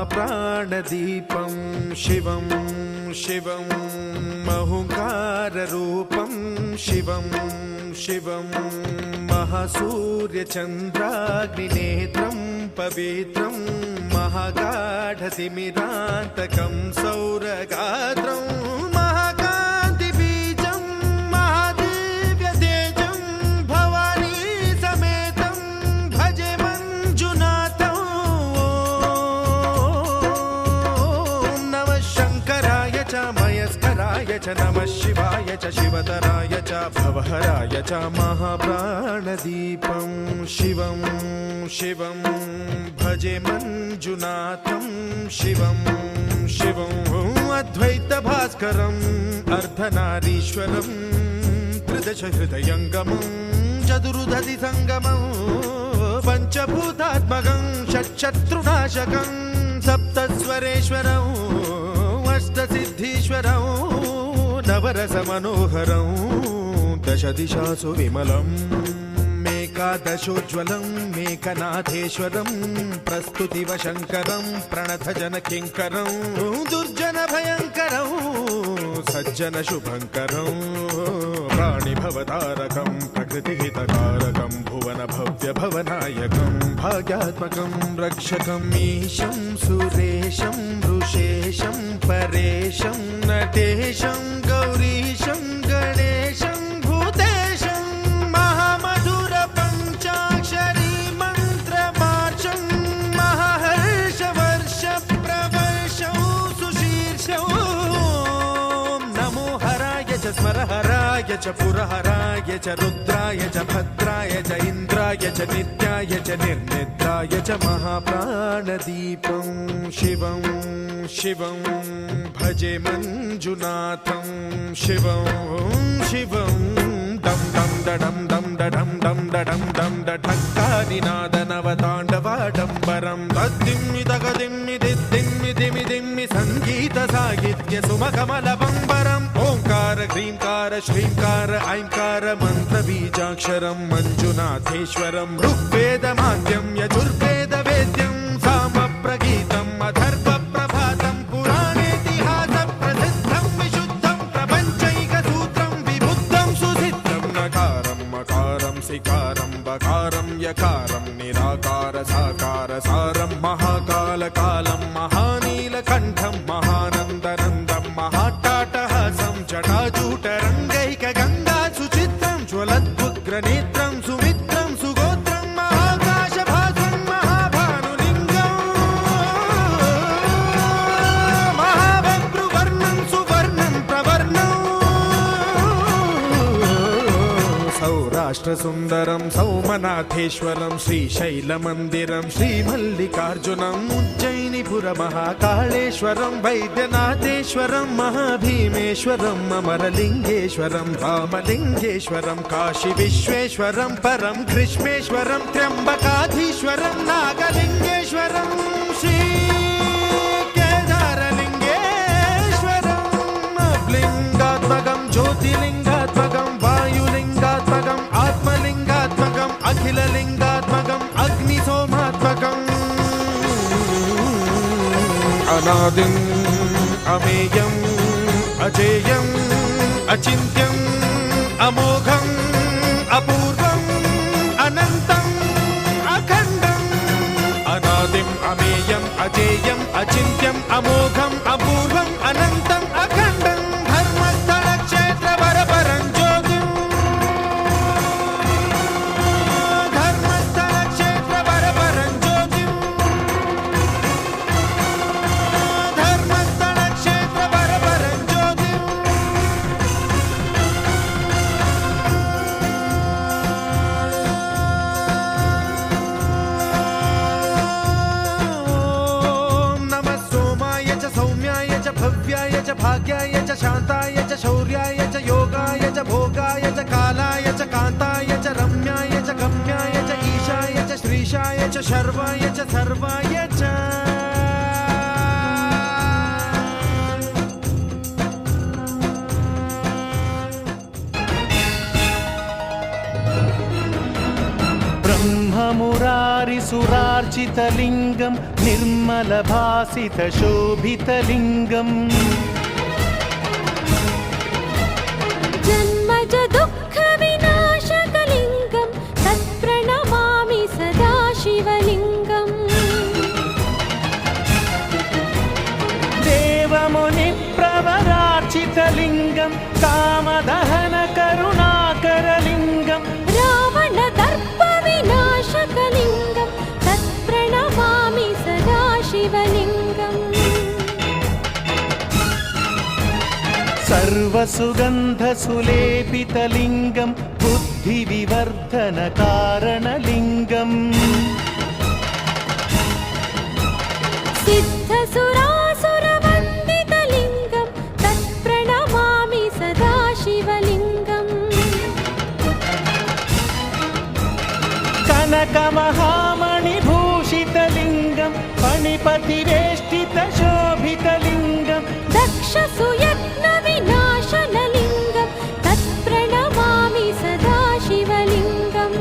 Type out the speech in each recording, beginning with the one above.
महाप्राणदीपं शिवं शिवं महुङ्काररूपं शिवं शिवं महासूर्यचन्द्राग्निनेत्रं पवित्रं महागाढतिमिरान्तकं सौरगात्रं महाकान्तिबीजं महादिव्यतेजं भवानी समेतं भजे मञ्जुनाथं। ॐ नमः शङ्कराय च मयस्कराय च नमः शिवाय च शिवतराय च भवहराय च महाप्राणदीपं शिवं शिवं भजे मञ्जुनाथं शिवं शिवं अद्वैतभास्करम् अर्धनारीश्वरं त्रिदशहृदयङ्गमं चतुर्दधिसङ्गमं पञ्चभूतात्मकं षट्शत्रुनाशकं सप्तस्वरेश्वरं अष्टसिद्धीश्वरं नवरसमनोहरं दशदिशासु विमलम् एकादशोज्ज्वलं मेकनाथेश्वरं प्रस्तुतिवशङ्करं प्रणतजनकिङ्करं दुर्जनभयङ्करं सज्जनशुभङ्करं प्राणिभवतारकं प्रकृतिहितकारकं भुवनभव्यभवनायकं भाग्यात्मकं रक्षकं ईशं सुरेशं ऋषेशं परेशं नटेशं गौरीशं गणेशं भूतेशं महामधुरपञ्चाक्षरी मन्त्रमार्चं महाहर्षवर्षप्रवर्षं सुशीर्षं। नमो हराय च स्मरहराय च पुरहराय च रुद्राय च भद्राय च इन्द्राय च नित्याय च निर्निद्राय च महाप्राणदीपं शिवं शिवं भजे मञ्जुनाथं शिवं शिवं दं दं दडं दं दडं दं दडं दं डठक्कानिनादनवताण्डवाडम्बरं तद्दिम्मि तगदिम्मि दिद्दिम्मि दिमि दिम्मि सङ्गीतसाहित्य सुमकमलबम्बरम् ओङ्कार ह्रीङ्कार श्रीङ्कार ऐङ्कार मन्त्रबीजाक्षरं मञ्जुनाथेश्वरं ऋग्वेदमाद्यं यजुर्वेदवेद्यं सामप्रगीतम् अथर्वप्रभातं पुराणेतिहासप्रसिद्धं विशुद्धं प्रपञ्चैकसूत्रं विबुद्धं सुसिद्धं नकारं मकारं सिकारं बकारं यकारं निराकार साकार सारं महाकालकालं महानीलकण्ठं महानन्दनन्दं महाट्टाटहासं जटाजूटरङ्गैकगङ्गा सुचित्रं ज्वलद्वुग्रनेत्रं सुमित्रं सुगोत्रं महाकाशभासं महाभानुलिङ्गं महाबभ्रुवर्णं सुवर्णं प्रवर्णं सौराष्ट्रसुन्दरं सौमनाथेश्वरं श्रीशैलमन्दिरं श्रीमल्लिकार्जुनम् उज्जयिनीपुरमहाकाळेश्वरं वैद्यनाथेश्वरं महाभीमेश्वरं अमरलिङ्गेश्वरं रामलिङ्गेश्वरं काशीविश्वेश्वरं परं कृष्णेश्वरं त्र्यम्बकाधीश्वरं नागलिङ्गेश्वरं श्रीकेदारलिङ्गेश्वरं लिङ्गात्मकं ज्योतिलिङ्गात्मकं वायुलिङ्गात्मकम् आत्मलिङ्गात्मकम् अखिललिङ्गात्मकम् अग्निसोमात्मकम् अनादिम् अमेयम् अजेयम् अचिन्त्यम् अमोघम् अपूर्वम् अनन्तम् अखण्डम् अनादिम् अमेयम् अजेयम् अचिन्त्यम् अमोघम् अपूर्वम् अनन्तम् अखण्डम् धर्मस्थलक्षेत्रवरपरं ज्योतिम् धर्मस्थलक्षेत्रवरपरं ज्योतिम् धर्मस्थलक्षेत्रवरपरं ज्योतिम्। ॐ नमः सोमाय च सौम्याय च भव्याय च भाग्याय च शान्ताय च शौर्याय च योगाय च भोगाय च कालाय च कान्ताय च रम्याय च गम्याय च ईशाय च श्रीशाय च शर्वाय च सर्वाय च ब्रह्म ब्रह्ममुरारिसुरार्चितलिङ्गं निर्मलभासितशोभितलिङ्गम् जन्मज दुःखविनाशकलिङ्गं तत्प्रणमामि सदा शिवलिङ्गम् देवमुनिप्रवरार्चितलिङ्गं कामदहनकरुणाकरलिङ्गम् रावणदर्पविनाशकलिङ्गं तत्प्रणमामि सदा शिवलिङ्गम् सर्वसुगन्धसुलेपितलिङ्गं बुद्धिविवर्धनकारणलिङ्गम् सिद्धसुरासुरवन्दितलिङ्गं तत्प्रणमामि सदा शिवलिङ्गम् कनकमहामणिभूषितलिङ्गं फणिपतिवेष्टितशोभितलिङ्गम् दक्षसुयत्नविनाशनलिङ्गं तत्प्रणमामि सदा शिवलिङ्गम्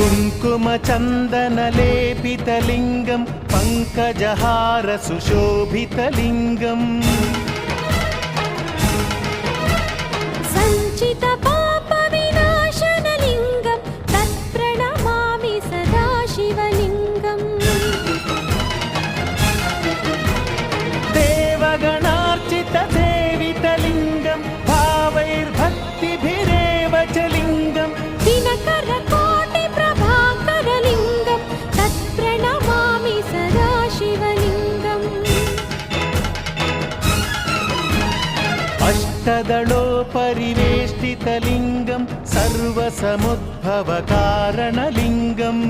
कुङ्कुमचन्दनलेपितलिङ्गं पङ्कजहारसुशोभितलिङ्गम् सञ्चितपापविनाशनलिङ्गं तत्प्रणमामि सदा शिवलिङ्गम् देवगणार्चितसेवितलिङ्गं भावैर्भक्तिभिरेव च लिङ्गम् दिनकरकोटिप्रभाकरलिङ्गं तत्प्रणमामि सदा शिवलिङ्गम् अष्टदलोपरिवेष्टितलिङ्गं सर्वसमुद्भवकारणलिङ्गम्